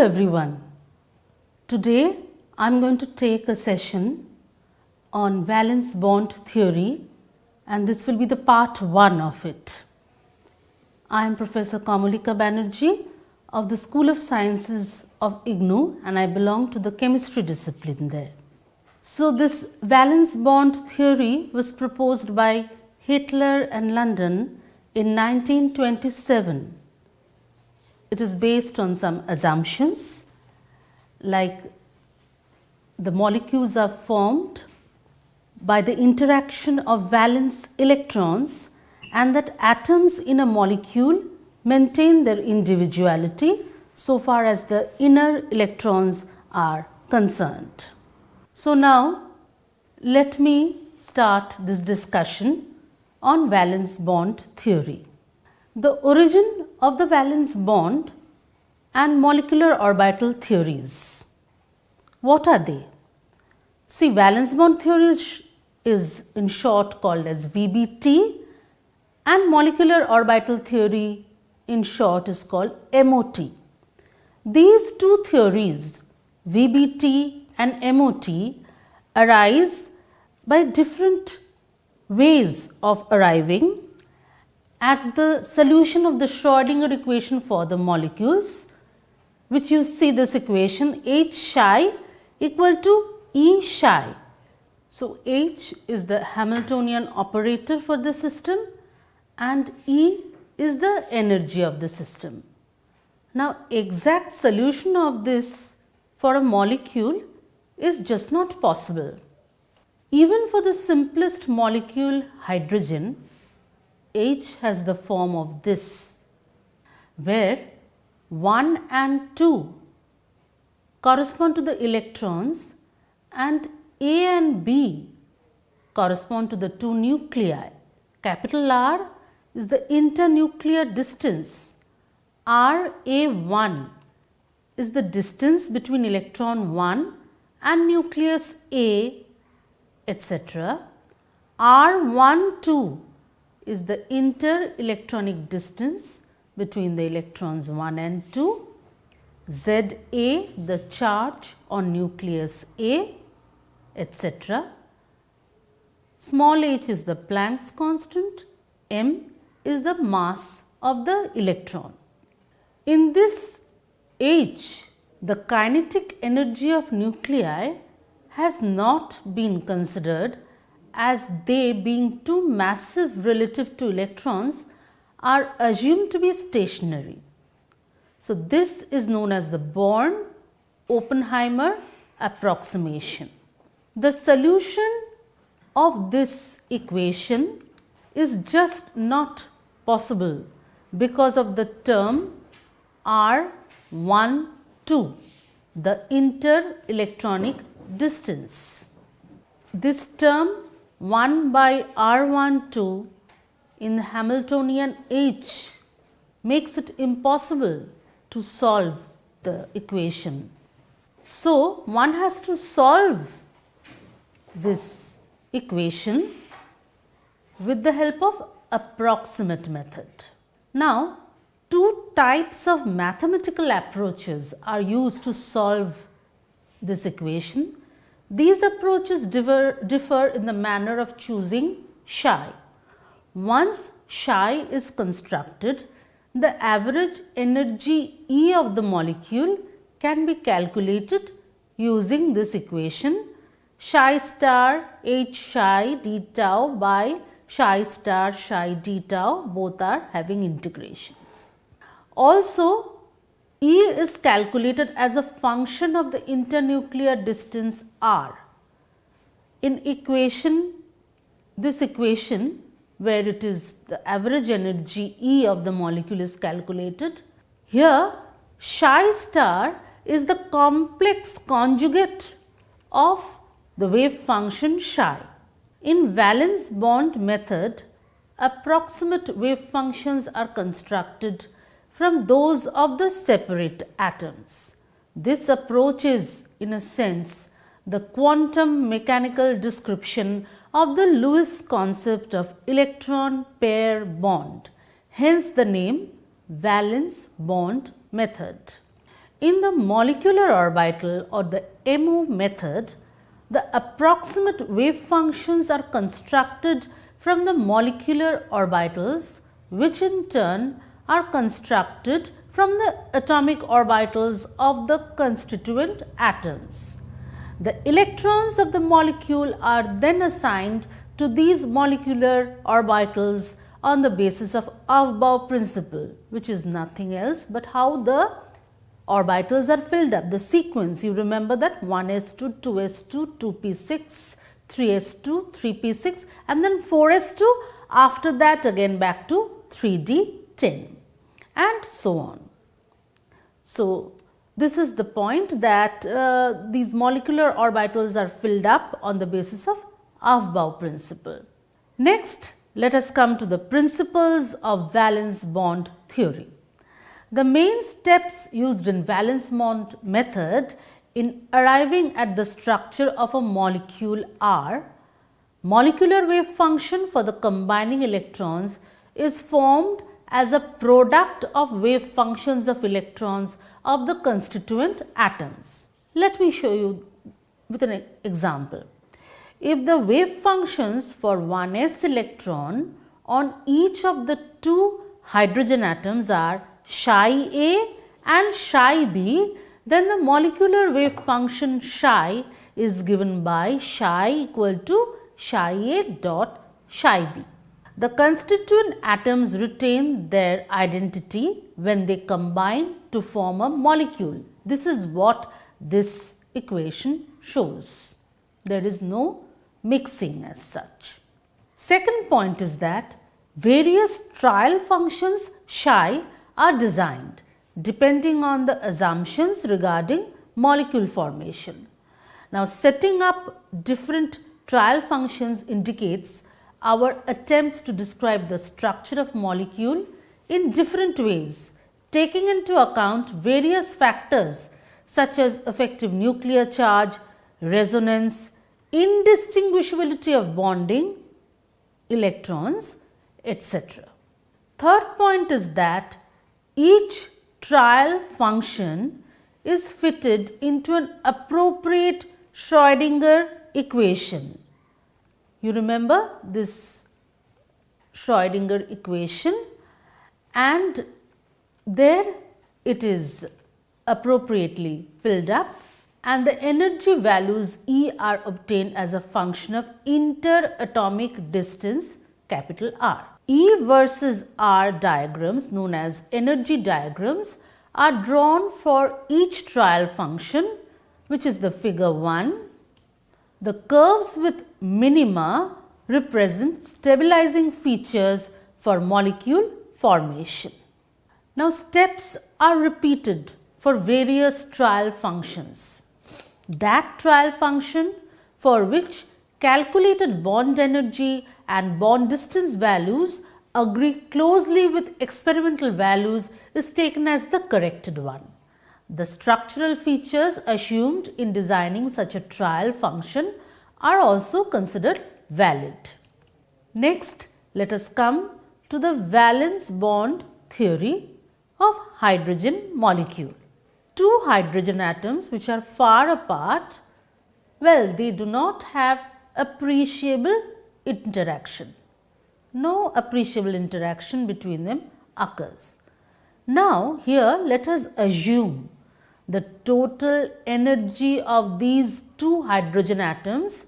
everyone. Today I am going to take a session on valence bond theory, and this will be the part 1 of it. I am Professor Kamalika Banerjee of the School of Sciences of IGNOU, and I belong to the chemistry discipline there. So this valence bond theory was proposed by Hitler and London in 1927. It is based on some assumptions like the molecules are formed by the interaction of valence electrons and that atoms in a molecule maintain their individuality so far as the inner electrons are concerned. So now let me start this discussion on valence bond theory. The origin of the valence bond and molecular orbital theories. What are they? See, valence bond theory is in short called as VBT, and molecular orbital theory in short is called MOT. These two theories, VBT and MOT, arise by different ways of arriving at the solution of the Schrödinger equation for the molecules, which you see this equation H psi equal to E psi. So H is the Hamiltonian operator for the system and E is the energy of the system. Now exact solution of this for a molecule is just not possible. Even for the simplest molecule, hydrogen, H has the form of this, where 1 and 2 correspond to the electrons and A and B correspond to the two nuclei. Capital R is the internuclear distance. RA1 is the distance between electron 1 and nucleus A, etc. R12 is the inter-electronic distance between the electrons 1 and 2, Za the charge on nucleus A, etc. Small h is the Planck's constant, m is the mass of the electron. In this H, the kinetic energy of nuclei has not been considered, as they being too massive relative to electrons are assumed to be stationary. So this is known as the Born-Oppenheimer approximation. The solution of this equation is just not possible because of the term R12, the inter-electronic distance. This term 1 by R12 in Hamiltonian H makes it impossible to solve the equation. So one has to solve this equation with the help of approximate method. Now, two types of mathematical approaches are used to solve this equation. These approaches differ in the manner of choosing psi. Once psi is constructed, the average energy E of the molecule can be calculated using this equation psi star h psi d tau by psi star psi d tau, both are having integrations. Also, E is calculated as a function of the internuclear distance r. In this equation where it is the average energy E of the molecule is calculated, here psi star is the complex conjugate of the wave function psi. In valence bond method, approximate wave functions are constructed from those of the separate atoms. This approach is, in a sense, the quantum mechanical description of the Lewis concept of electron pair bond, hence the name valence bond method. In the molecular orbital or the MO method, the approximate wave functions are constructed from the molecular orbitals, which in turn are constructed from the atomic orbitals of the constituent atoms. The electrons of the molecule are then assigned to these molecular orbitals on the basis of Aufbau principle, which is nothing else but how the orbitals are filled up. The sequence, you remember that 1s2, 2s2, 2p6, 3s2, 3p6 and then 4s2, after that again back to 3d10 and so on. So, this is the point that these molecular orbitals are filled up on the basis of Aufbau principle. Next, let us come to the principles of valence bond theory. The main steps used in valence bond method in arriving at the structure of a molecule are: molecular wave function for the combining electrons is formed as a product of wave functions of electrons of the constituent atoms. Let me show you with an example. If the wave functions for 1s electron on each of the two hydrogen atoms are psi A and psi B, then the molecular wave function psi is given by psi equal to psi A dot psi B. The constituent atoms retain their identity when they combine to form a molecule. This is what this equation shows. There is no mixing as such. Second point is that various trial functions psi are designed depending on the assumptions regarding molecule formation. Now, setting up different trial functions indicates our attempts to describe the structure of molecule in different ways, taking into account various factors such as effective nuclear charge, resonance, indistinguishability of bonding, electrons, etc. Third point is that each trial function is fitted into an appropriate Schrödinger equation. You remember this Schrödinger equation, and there it is appropriately filled up, and the energy values E are obtained as a function of interatomic distance capital R. E versus R diagrams, known as energy diagrams, are drawn for each trial function, which is the figure 1. The curves with minima represent stabilizing features for molecule formation. Now, steps are repeated for various trial functions. That trial function for which calculated bond energy and bond distance values agree closely with experimental values is taken as the corrected one. The structural features assumed in designing such a trial function are also considered valid. Next, let us come to the valence bond theory of hydrogen molecule. Two hydrogen atoms which are far apart, well, they do not have appreciable interaction. No appreciable interaction between them occurs. Now, here let us assume the total energy of these two hydrogen atoms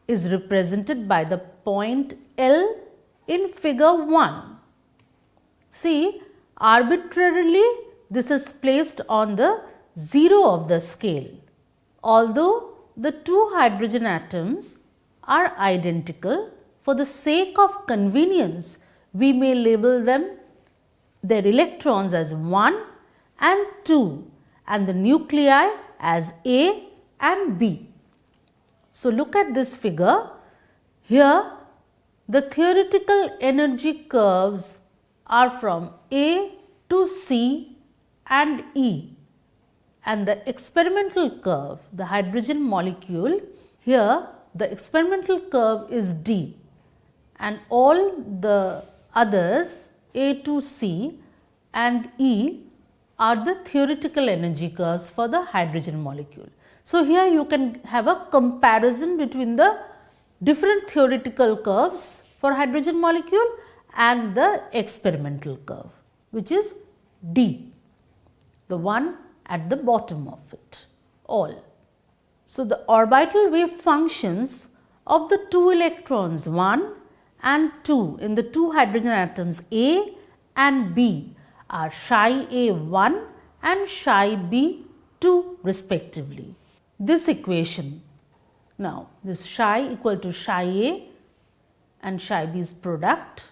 is represented by the point L in figure 1. See, arbitrarily this is placed on the 0 of the scale. Although the two hydrogen atoms are identical, for the sake of convenience, we may label them their electrons as 1 and 2 and the nuclei as A and B. So, look at this figure. Here the theoretical energy curves are from A to C and E, and the experimental curve, the hydrogen molecule, here the experimental curve is D, and all the others A to C and E are the theoretical energy curves for the hydrogen molecule. So, here you can have a comparison between the different theoretical curves for hydrogen molecule and the experimental curve, which is D, the one at the bottom of it all. So, the orbital wave functions of the two electrons 1 and 2 in the two hydrogen atoms A and B are psi A1 and psi B2 respectively. This equation, now this psi equal to psi A and psi B's product.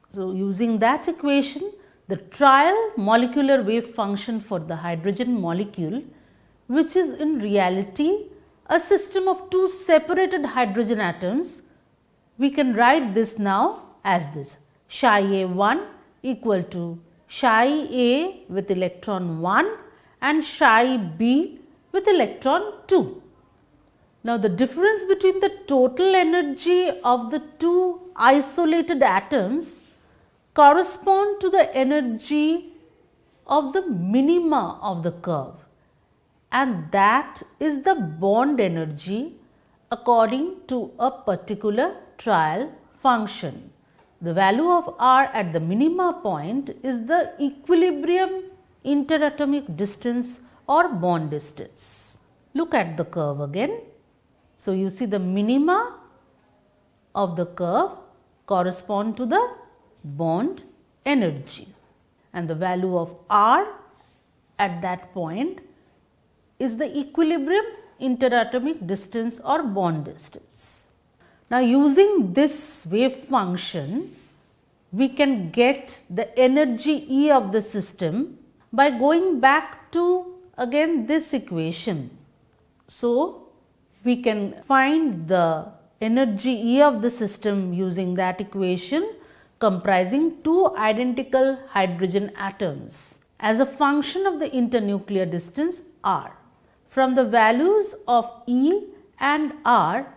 So, using that equation, the trial molecular wave function for the hydrogen molecule, which is in reality a system of two separated hydrogen atoms, we can write this now as this: psi A1 equal to psi A with electron 1 and psi B with electron 2. Now, the difference between the total energy of the two isolated atoms correspond to the energy of the minima of the curve, and that is the bond energy according to a particular trial function. The value of R at the minima point is the equilibrium interatomic distance or bond distance. Look at the curve again. So, you see the minima of the curve correspond to the bond energy, and the value of R at that point is the equilibrium interatomic distance or bond distance. Now, using this wave function, we can get the energy E of the system by going back to again this equation. So, we can find the energy E of the system using that equation comprising two identical hydrogen atoms as a function of the internuclear distance R. From the values of E and R,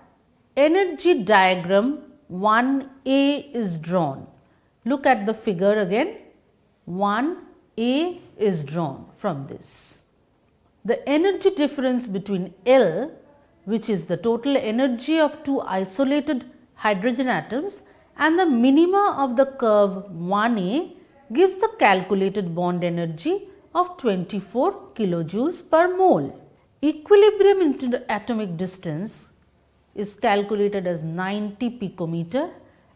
energy diagram 1A is drawn. Look at the figure again, 1A is drawn from this. The energy difference between L, which is the total energy of two isolated hydrogen atoms, and the minima of the curve 1A gives the calculated bond energy of 24 kilojoules per mole. Equilibrium interatomic distance is calculated as 90 picometer.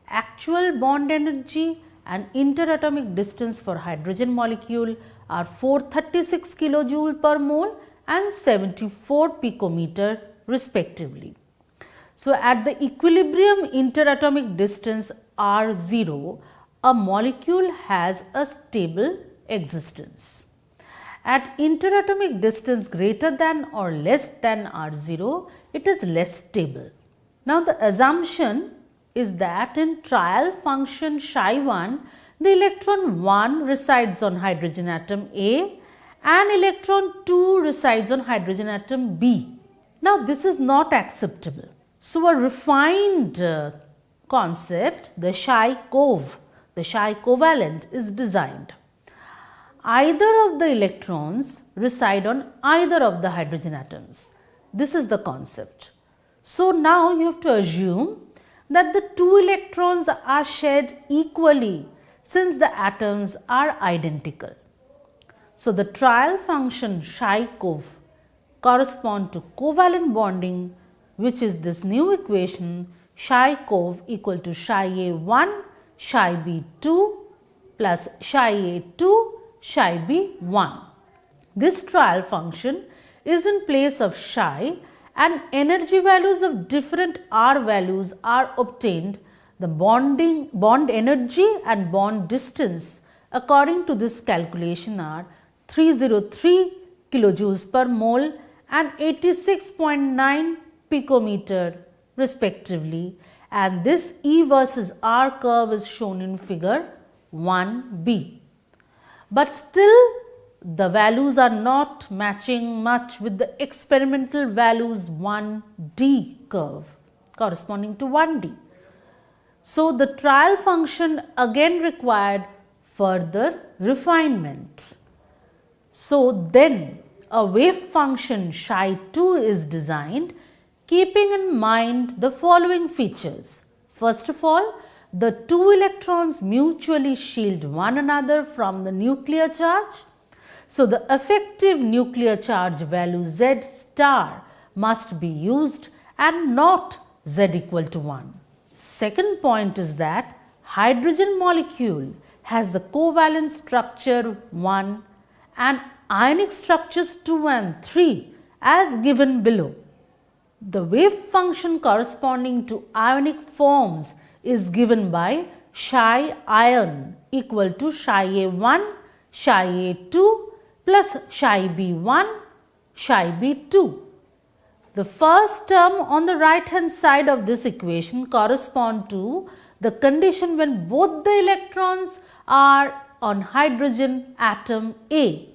Actual bond energy and interatomic distance for hydrogen molecule are 436 kilojoule per mole and 74 picometer respectively. So, at the equilibrium interatomic distance R0, a molecule has a stable existence. At interatomic distance greater than or less than R0, it is less stable. Now, the assumption is that in trial function psi 1, the electron 1 resides on hydrogen atom A and electron 2 resides on hydrogen atom B. Now, this is not acceptable. So, a refined concept, the psi covalent, is designed. Either of the electrons reside on either of the hydrogen atoms. This is the concept. So, now you have to assume that the two electrons are shared equally since the atoms are identical. So, the trial function psi cov correspond to covalent bonding, which is this new equation psi cov equal to psi A1 psi B2 plus psi A2 psi B1. This trial function is in place of psi, and energy values of different R values are obtained. The bond energy and bond distance according to this calculation are 303 kilojoules per mole and 86.9 picometer respectively, and this E versus R curve is shown in figure 1b. But still the values are not matching much with the experimental values 1D curve corresponding to 1D. So, the trial function again required further refinement. So then a wave function Ψ2 is designed keeping in mind the following features. First of all, the two electrons mutually shield one another from the nuclear charge. So the effective nuclear charge value Z star must be used and not Z equal to 1. Second point is that hydrogen molecule has the covalent structure 1 and ionic structures 2 and 3 as given below. The wave function corresponding to ionic forms is given by Ψ ion equal to Ψ1, Ψ2 plus Ψb1, Ψb2. The first term on the right hand side of this equation correspond to the condition when both the electrons are on hydrogen atom A.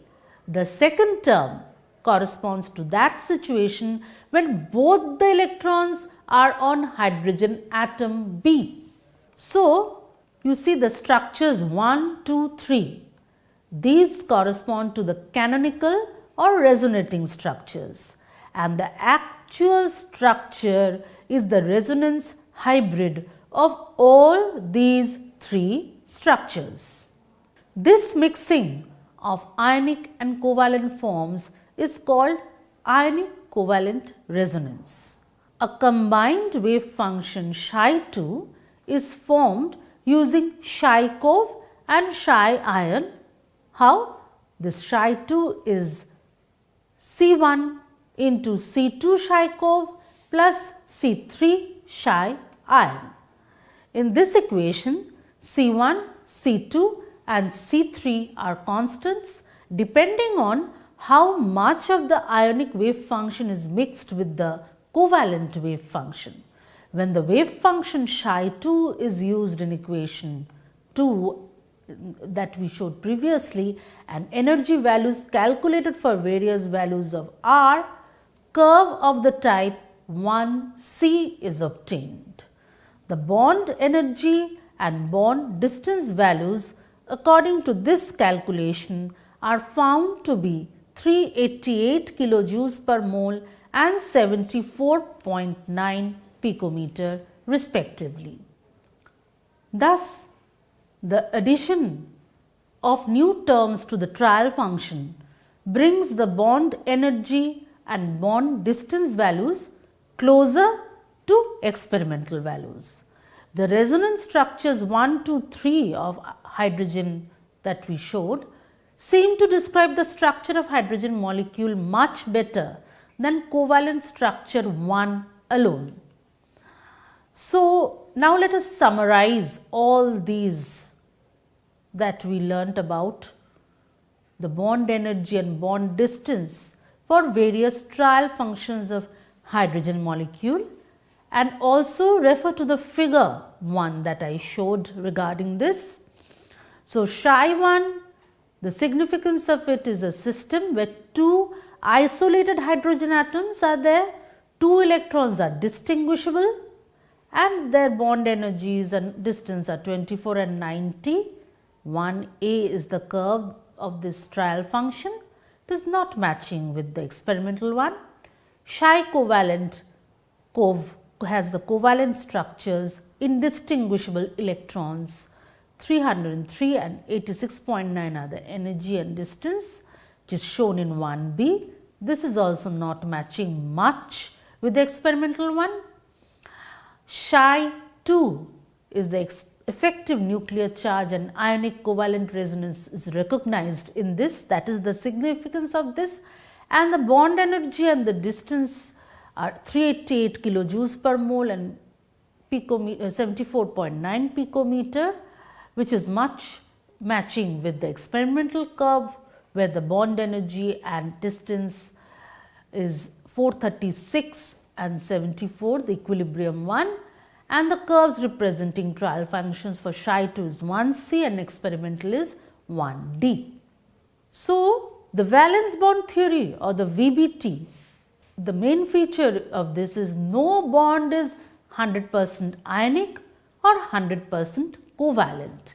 The second term corresponds to that situation when both the electrons are on hydrogen atom B. So, you see the structures 1, 2, 3. These correspond to the canonical or resonating structures, and the actual structure is the resonance hybrid of all these three structures. This mixing of ionic and covalent forms is called ionic covalent resonance. A combined wave function Ψ2 is formed using Ψ-cov and Ψ-ion. How? This Ψ2 is C1 into C2 Ψ-cov plus C3 Ψ-ion. In this equation, C1, C2 and C3 are constants depending on how much of the ionic wave function is mixed with the covalent wave function. When the wave function Ψ2 is used in equation 2 that we showed previously and energy values calculated for various values of R, curve of the type 1C is obtained. The bond energy and bond distance values according to this calculation are found to be 388 kilojoules per mole and 74.9 picometer respectively. Thus, the addition of new terms to the trial function brings the bond energy and bond distance values closer to experimental values. The resonance structures 1, 2, 3 of hydrogen that we showed seem to describe the structure of hydrogen molecule much better than covalent structure 1 alone. So, now let us summarize all these that we learnt about the bond energy and bond distance for various trial functions of hydrogen molecule, and also refer to the figure 1 that I showed regarding this. So, Ψ1, the significance of it is a system where two isolated hydrogen atoms are there, two electrons are distinguishable and their bond energies and distance are 24 and 90. 1A is the curve of this trial function. It is not matching with the experimental one. Ψ covalent has the covalent structures indistinguishable electrons 303 and 86.9 are the energy and distance, which is shown in 1B. This is also not matching much with the experimental one. Ψ2 is the effective nuclear charge and ionic covalent resonance is recognized in this, that is the significance of this, and the bond energy and the distance are 388 kilojoules per mole and 74.9 picometer, which is much matching with the experimental curve where the bond energy and distance is 436 and 74, the equilibrium one, and the curves representing trial functions for Ψ2 is 1C and experimental is 1D. So, the valence bond theory or the VBT, the main feature of this is no bond is 100% ionic or 100% covalent.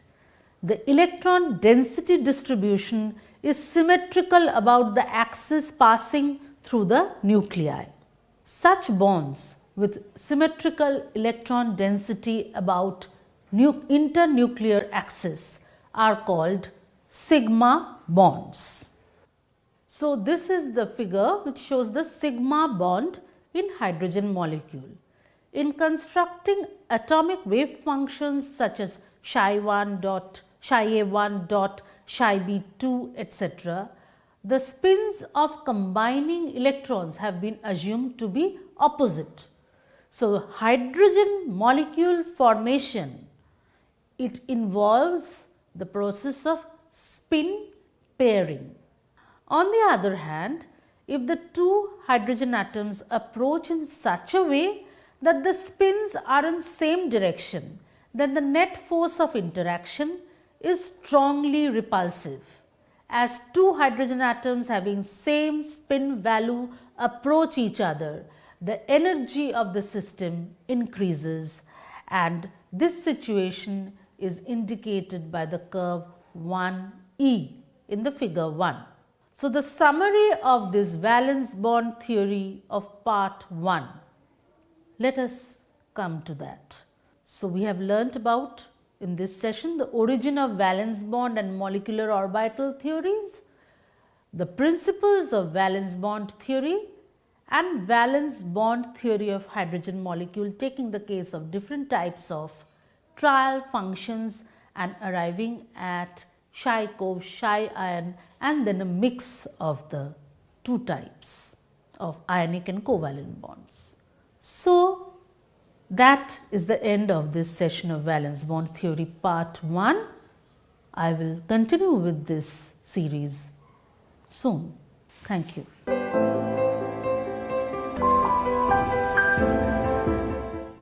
The electron density distribution is symmetrical about the axis passing through the nuclei. Such bonds with symmetrical electron density about internuclear axis are called sigma bonds. So, this is the figure which shows the sigma bond in hydrogen molecule. In constructing atomic wave functions such as psi1 dot, psi1 dot, psi2, etc., the spins of combining electrons have been assumed to be opposite. So, hydrogen molecule formation, it involves the process of spin pairing. On the other hand, if the two hydrogen atoms approach in such a way that the spins are in same direction, then the net force of interaction is strongly repulsive. As two hydrogen atoms having same spin value approach each other, the energy of the system increases, and this situation is indicated by the curve 1E in the figure 1. So, the summary of this valence bond theory of part 1, let us come to that. So, we have learnt about in this session the origin of valence bond and molecular orbital theories, the principles of valence bond theory and valence bond theory of hydrogen molecule, taking the case of different types of trial functions and arriving at Cherenkov, Chi ion, and then a mix of the two types of ionic and covalent bonds. So, that is the end of this session of valence bond theory part 1. I will continue with this series soon. Thank you.